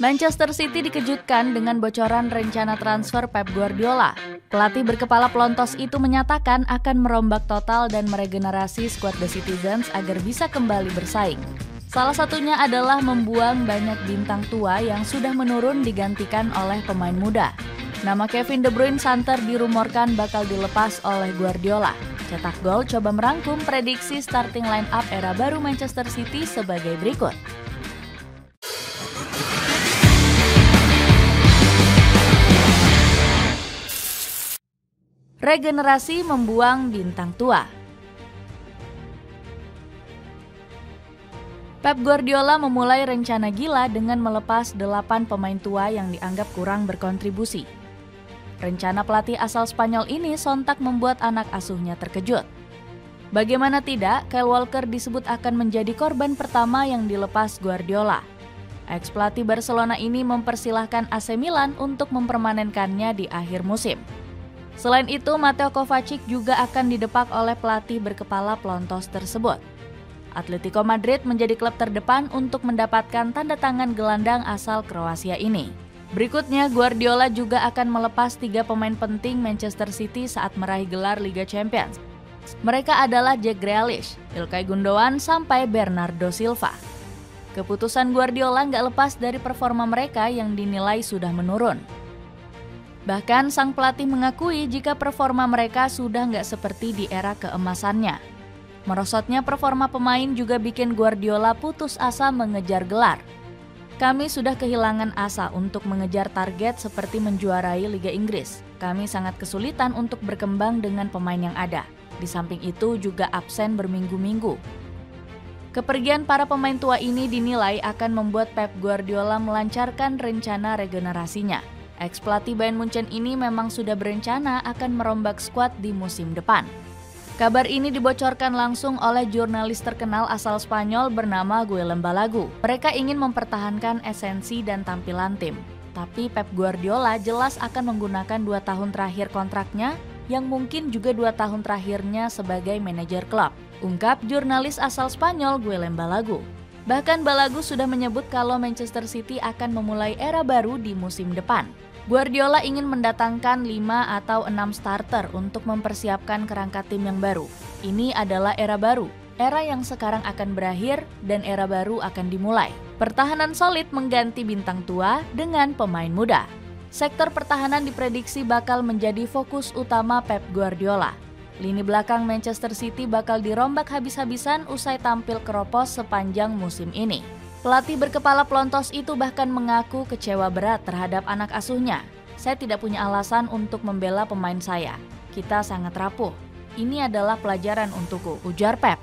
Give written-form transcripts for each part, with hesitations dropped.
Manchester City dikejutkan dengan bocoran rencana transfer Pep Guardiola. Pelatih berkepala pelontos itu menyatakan akan merombak total dan meregenerasi skuad The Citizens agar bisa kembali bersaing. Salah satunya adalah membuang banyak bintang tua yang sudah menurun digantikan oleh pemain muda. Nama Kevin De Bruyne santer dirumorkan bakal dilepas oleh Guardiola. Cetak Gol coba merangkum prediksi starting line up era baru Manchester City sebagai berikut. Regenerasi membuang bintang tua. Pep Guardiola memulai rencana gila dengan melepas 8 pemain tua yang dianggap kurang berkontribusi. Rencana pelatih asal Spanyol ini sontak membuat anak asuhnya terkejut. Bagaimana tidak, Kyle Walker disebut akan menjadi korban pertama yang dilepas Guardiola. Ex-pelatih Barcelona ini mempersilahkan AC Milan untuk mempermanenkannya di akhir musim. Selain itu, Mateo Kovacic juga akan didepak oleh pelatih berkepala pelontos tersebut. Atletico Madrid menjadi klub terdepan untuk mendapatkan tanda tangan gelandang asal Kroasia ini. Berikutnya, Guardiola juga akan melepas 3 pemain penting Manchester City saat meraih gelar Liga Champions. Mereka adalah Jack Grealish, Ilkay Gundogan, sampai Bernardo Silva. Keputusan Guardiola nggak lepas dari performa mereka yang dinilai sudah menurun. Bahkan sang pelatih mengakui jika performa mereka sudah nggak seperti di era keemasannya. Merosotnya performa pemain juga bikin Guardiola putus asa mengejar gelar. Kami sudah kehilangan asa untuk mengejar target seperti menjuarai Liga Inggris. Kami sangat kesulitan untuk berkembang dengan pemain yang ada. Di samping itu juga absen berminggu-minggu. Kepergian para pemain tua ini dinilai akan membuat Pep Guardiola melancarkan rencana regenerasinya. Ex-pelatih Bayern Munchen ini memang sudah berencana akan merombak skuad di musim depan. Kabar ini dibocorkan langsung oleh jurnalis terkenal asal Spanyol bernama Guillem Balagu. Mereka ingin mempertahankan esensi dan tampilan tim. Tapi Pep Guardiola jelas akan menggunakan 2 tahun terakhir kontraknya yang mungkin juga 2 tahun terakhirnya sebagai manajer klub, ungkap jurnalis asal Spanyol Guillem Balagu. Bahkan Balagu sudah menyebut kalau Manchester City akan memulai era baru di musim depan. Guardiola ingin mendatangkan 5 atau 6 starter untuk mempersiapkan kerangka tim yang baru. Ini adalah era baru, era yang sekarang akan berakhir dan era baru akan dimulai. Pertahanan solid mengganti bintang tua dengan pemain muda. Sektor pertahanan diprediksi bakal menjadi fokus utama Pep Guardiola. Lini belakang Manchester City bakal dirombak habis-habisan usai tampil keropos sepanjang musim ini. Pelatih berkepala pelontos itu bahkan mengaku kecewa berat terhadap anak asuhnya. Saya tidak punya alasan untuk membela pemain saya. Kita sangat rapuh. Ini adalah pelajaran untukku, ujar Pep.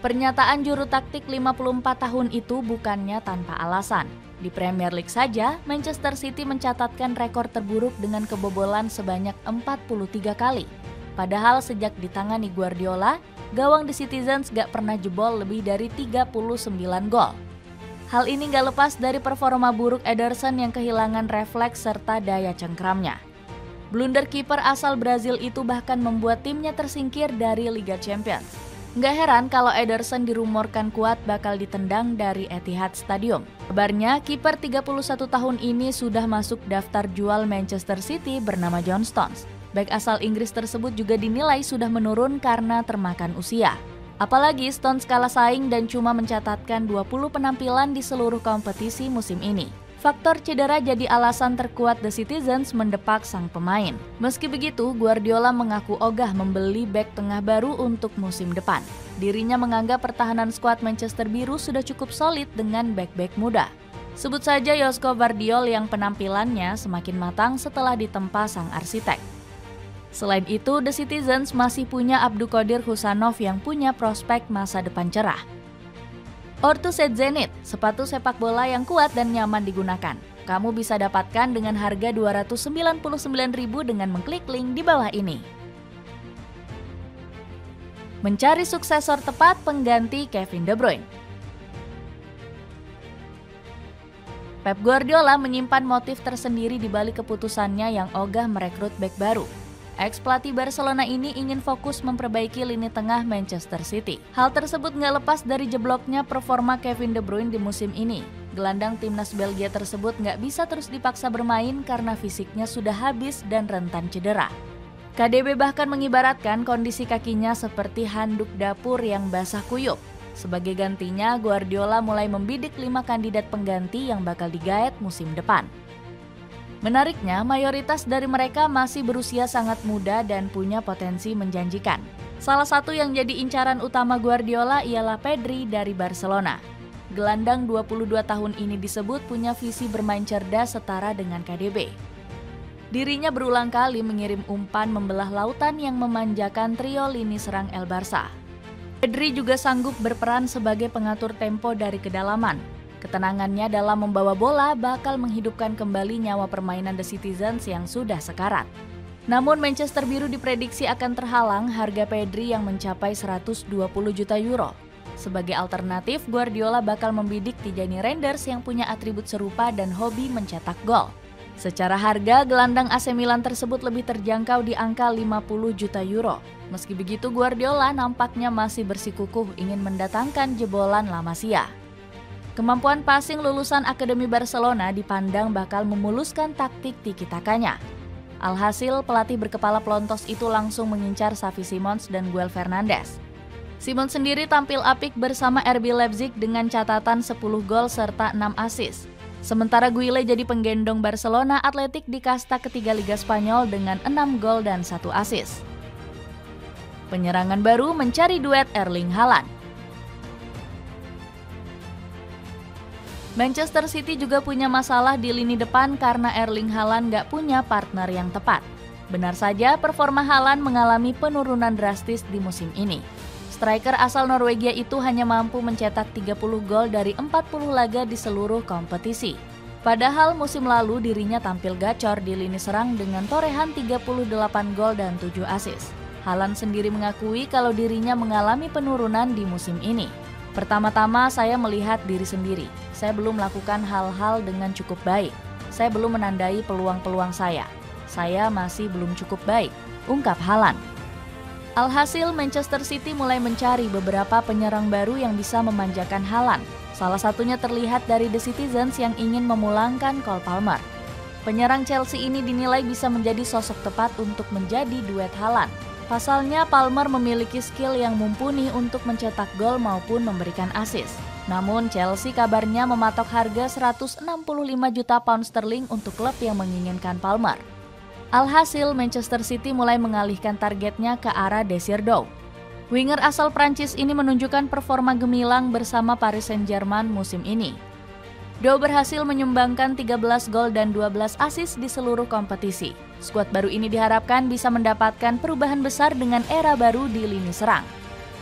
Pernyataan juru taktik 54 tahun itu bukannya tanpa alasan. Di Premier League saja, Manchester City mencatatkan rekor terburuk dengan kebobolan sebanyak 43 kali. Padahal sejak ditangani Guardiola, gawang The Citizens gak pernah jebol lebih dari 39 gol. Hal ini gak lepas dari performa buruk Ederson yang kehilangan refleks serta daya cengkramnya. Blunder kiper asal Brazil itu bahkan membuat timnya tersingkir dari Liga Champions. Gak heran kalau Ederson dirumorkan kuat bakal ditendang dari Etihad Stadium. Kabarnya, kiper 31 tahun ini sudah masuk daftar jual Manchester City bernama John Stones. Bek asal Inggris tersebut juga dinilai sudah menurun karena termakan usia. Apalagi Stones kalah saing dan cuma mencatatkan 20 penampilan di seluruh kompetisi musim ini. Faktor cedera jadi alasan terkuat The Citizens mendepak sang pemain. Meski begitu, Guardiola mengaku ogah membeli bek tengah baru untuk musim depan. Dirinya menganggap pertahanan skuad Manchester Biru sudah cukup solid dengan bek-bek muda. Sebut saja Josko Gvardiol yang penampilannya semakin matang setelah ditempa sang arsitek. Selain itu, The Citizens masih punya Abdulkadir Husanov yang punya prospek masa depan cerah. Orthoset Zenit, sepatu sepak bola yang kuat dan nyaman digunakan. Kamu bisa dapatkan dengan harga Rp299.000 dengan mengklik link di bawah ini. Mencari suksesor tepat pengganti Kevin De Bruyne. Pep Guardiola menyimpan motif tersendiri di balik keputusannya yang ogah merekrut bek baru. Ex-pelatih Barcelona ini ingin fokus memperbaiki lini tengah Manchester City. Hal tersebut nggak lepas dari jebloknya performa Kevin De Bruyne di musim ini. gelandang timnas Belgia tersebut nggak bisa terus dipaksa bermain karena fisiknya sudah habis dan rentan cedera. KDB bahkan mengibaratkan kondisi kakinya seperti handuk dapur yang basah kuyup. Sebagai gantinya, Guardiola mulai membidik 5 kandidat pengganti yang bakal digaet musim depan. Menariknya, mayoritas dari mereka masih berusia sangat muda dan punya potensi menjanjikan. Salah satu yang jadi incaran utama Guardiola ialah Pedri dari Barcelona. Gelandang 22 tahun ini disebut punya visi bermain cerdas setara dengan KDB. Dirinya berulang kali mengirim umpan membelah lautan yang memanjakan trio lini serang El Barça. Pedri juga sanggup berperan sebagai pengatur tempo dari kedalaman. Ketenangannya dalam membawa bola bakal menghidupkan kembali nyawa permainan The Citizens yang sudah sekarat. Namun Manchester Biru diprediksi akan terhalang harga Pedri yang mencapai 120 juta euro. Sebagai alternatif, Guardiola bakal membidik Tijani Reinders yang punya atribut serupa dan hobi mencetak gol. Secara harga, gelandang AC Milan tersebut lebih terjangkau di angka 50 juta euro. Meski begitu, Guardiola nampaknya masih bersikukuh ingin mendatangkan jebolan La Masia. Kemampuan passing lulusan Akademi Barcelona dipandang bakal memuluskan taktik tiki-takanya. Alhasil, pelatih berkepala pelontos itu langsung mengincar Xavi Simons dan Guel Fernandes. Simons sendiri tampil apik bersama RB Leipzig dengan catatan 10 gol serta 6 assist. Sementara Guile jadi penggendong Barcelona Atletik di kasta ketiga Liga Spanyol dengan 6 gol dan 1 assist. Penyerangan baru mencari duet Erling Haaland. Manchester City juga punya masalah di lini depan karena Erling Haaland nggak punya partner yang tepat. Benar saja, performa Haaland mengalami penurunan drastis di musim ini. Striker asal Norwegia itu hanya mampu mencetak 30 gol dari 40 laga di seluruh kompetisi. Padahal musim lalu dirinya tampil gacor di lini serang dengan torehan 38 gol dan 7 assist. Haaland sendiri mengakui kalau dirinya mengalami penurunan di musim ini. Pertama-tama saya melihat diri sendiri. Saya belum melakukan hal-hal dengan cukup baik. Saya belum menandai peluang-peluang saya. Saya masih belum cukup baik, ungkap Haaland. Alhasil, Manchester City mulai mencari beberapa penyerang baru yang bisa memanjakan Haaland. Salah satunya terlihat dari The Citizens yang ingin memulangkan Cole Palmer. Penyerang Chelsea ini dinilai bisa menjadi sosok tepat untuk menjadi duet Haaland. Pasalnya, Palmer memiliki skill yang mumpuni untuk mencetak gol maupun memberikan assist. Namun, Chelsea kabarnya mematok harga 165 juta pound sterling untuk klub yang menginginkan Palmer. Alhasil, Manchester City mulai mengalihkan targetnya ke arah Desire Dow. Winger asal Prancis ini menunjukkan performa gemilang bersama Paris Saint-Germain musim ini. Dow berhasil menyumbangkan 13 gol dan 12 assist di seluruh kompetisi. Skuad baru ini diharapkan bisa mendapatkan perubahan besar dengan era baru di lini serang.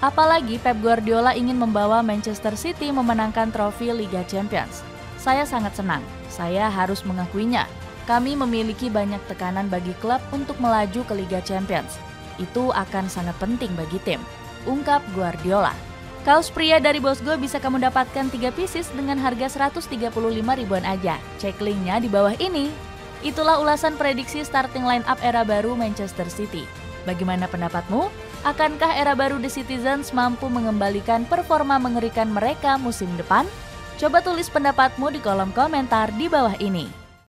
Apalagi Pep Guardiola ingin membawa Manchester City memenangkan trofi Liga Champions. Saya sangat senang, saya harus mengakuinya. Kami memiliki banyak tekanan bagi klub untuk melaju ke Liga Champions. Itu akan sangat penting bagi tim, ungkap Guardiola. Kaos pria dari Bosgo bisa kamu dapatkan 3 pieces dengan harga 135 ribuan aja. Cek linknya di bawah ini. Itulah ulasan prediksi starting line up era baru Manchester City. Bagaimana pendapatmu? Akankah era baru The Citizens mampu mengembalikan performa mengerikan mereka musim depan? Coba tulis pendapatmu di kolom komentar di bawah ini.